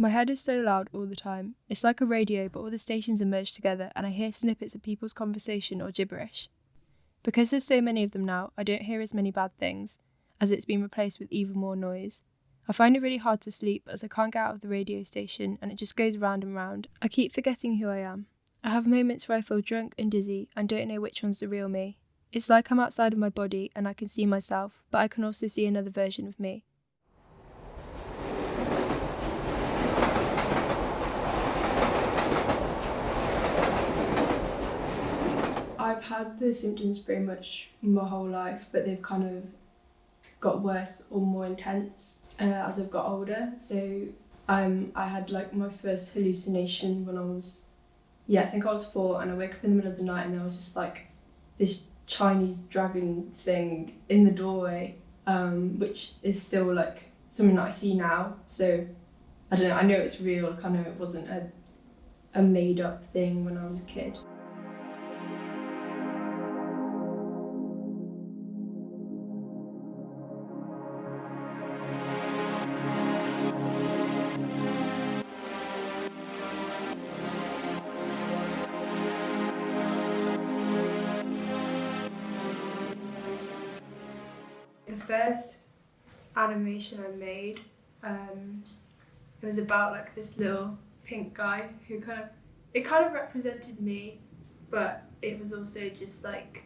My head is so loud all the time. It's like a radio, but all the stations are merged together and I hear snippets of people's conversation or gibberish. Because there's so many of them now, I don't hear as many bad things, as it's been replaced with even more noise. I find it really hard to sleep as I can't get out of the radio station and it just goes round and round. I keep forgetting who I am. I have moments where I feel drunk and dizzy and don't know which one's the real me. It's like I'm outside of my body and I can see myself, but I can also see another version of me. I've had the symptoms pretty much my whole life, but they've kind of got worse or more intense as I've got older. So I had like my first hallucination when I was, I think I was 4, and I woke up in the middle of the night and there was just like this Chinese dragon thing in the doorway, which is still like something that I see now. So I don't know, I know it's real, like I know it wasn't a made up thing when I was a kid. The first animation I made, it was about like this little pink guy who kind of represented me, but it was also just like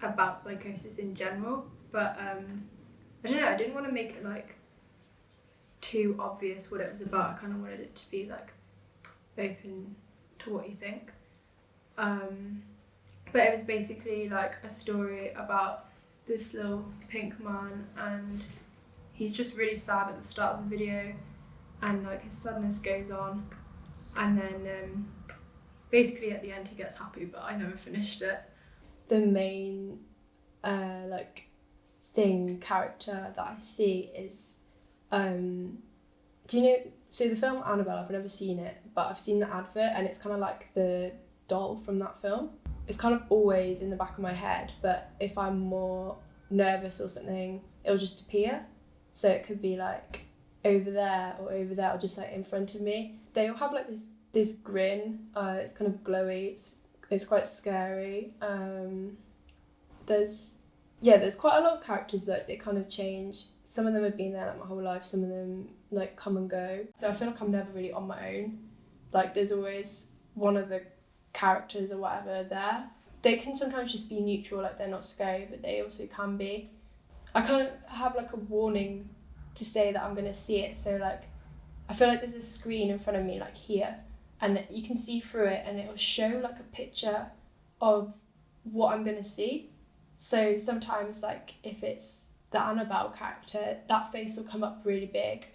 about psychosis in general. But I don't know, I didn't want to make it like too obvious what it was about. I kind of wanted it to be like open to what you think. But it was basically like a story about this little pink man, and he's just really sad at the start of the video, and like his sadness goes on, and then basically at the end he gets happy, but I never finished it. The main character that I see is do you know, so the film Annabelle, I've never seen it, but I've seen the advert and it's kind of like the doll from that film. It's kind of always in the back of my head, but if I'm more nervous or something, it'll just appear. So it could be like over there or just like in front of me. They all have like this grin. It's kind of glowy. It's quite scary. There's quite a lot of characters like they kind of change. Some of them have been there like my whole life. Some of them like come and go. So I feel like I'm never really on my own. Like there's always one of the characters or whatever there. They can sometimes just be neutral, like they're not scary, but they also can be. I kind of have like a warning to say that I'm going to see it. So like, I feel like there's a screen in front of me, like here, and you can see through it and it'll show like a picture of what I'm going to see. So sometimes like if it's the Annabelle character, that face will come up really big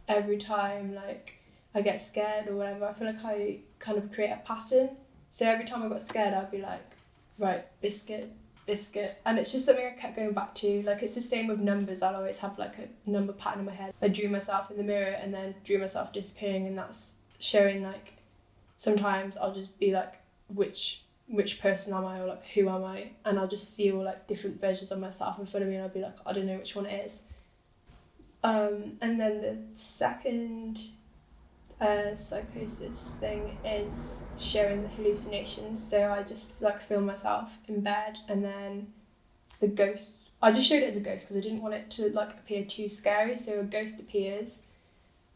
every time like I get scared or whatever. I feel like I kind of create a pattern. So every time I got scared, I'd be like, right, biscuit. And it's just something I kept going back to. Like it's the same with numbers. I'll always have like a number pattern in my head. I drew myself in the mirror and then drew myself disappearing, and that's showing like, sometimes I'll just be like, which person am I, or like who am I? And I'll just see all like different versions of myself in front of me and I'll be like, I don't know which one it is. And then the second psychosis thing is showing the hallucinations. So I just like film myself in bed, and then the ghost, I just showed it as a ghost because I didn't want it to like appear too scary. So a ghost appears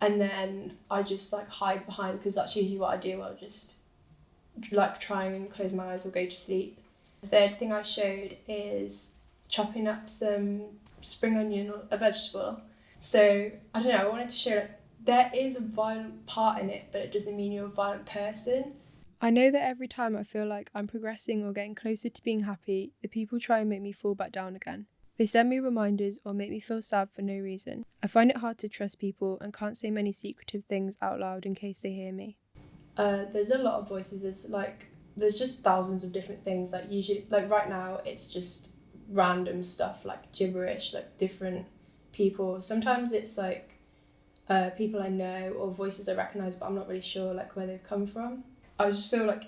and then I just like hide behind, because that's usually what I do. I'll just like try and close my eyes or go to sleep. The third thing I showed is chopping up some spring onion, or a vegetable. So I don't know, I wanted to show like there is a violent part in it, but it doesn't mean you're a violent person. I know that every time I feel like I'm progressing or getting closer to being happy, the people try and make me fall back down again. They send me reminders or make me feel sad for no reason. I find it hard to trust people and can't say many secretive things out loud in case they hear me. There's a lot of voices. There's just thousands of different things. Like usually, like right now, it's just random stuff like gibberish, like different people. Sometimes it's like people I know or voices I recognise, but I'm not really sure like where they've come from. I just feel like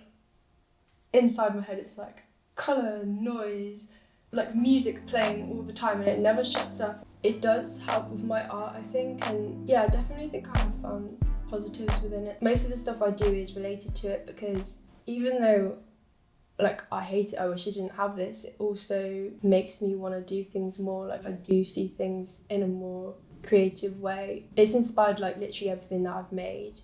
inside my head it's like colour, noise, like music playing all the time, and it never shuts up. It does help with my art, I think, and yeah, I definitely think I have found positives within it. Most of the stuff I do is related to it, because even though like I hate it, I wish I didn't have this, it also makes me want to do things more. Like I do see things in a more creative way. It's inspired like literally everything that I've made.